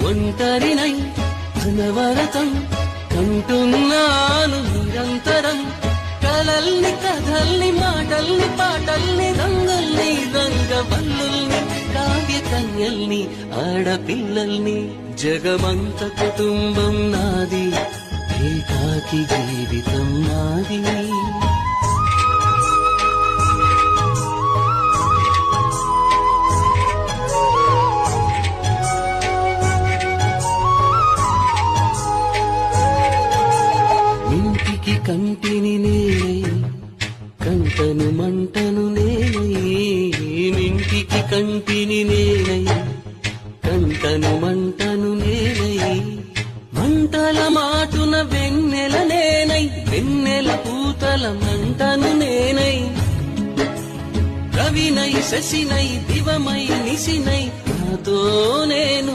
ఒంటరినై అనవరతం కంటున్నాను నిరంతరం కలల్ని కథల్ని మాటల్ని పాటల్ని రంగుల్ని రంగవల్లుల్ని కావ్య కన్యల్ని ఆడపిల్లల్ని జగమంత కుటుంబం నాది ఏకాకి జీవితం నాది ఇంటికి కంటిని నేనై కంటను మంటను నేనై ఇంటికి కంటిని నేనై కంటను మంటను నేనై మంటల మాటున వెన్నెల నేనై వెన్నెల పూతల మంటను నేనై రవినై శశినై దివమై నిశినై నాతో నేను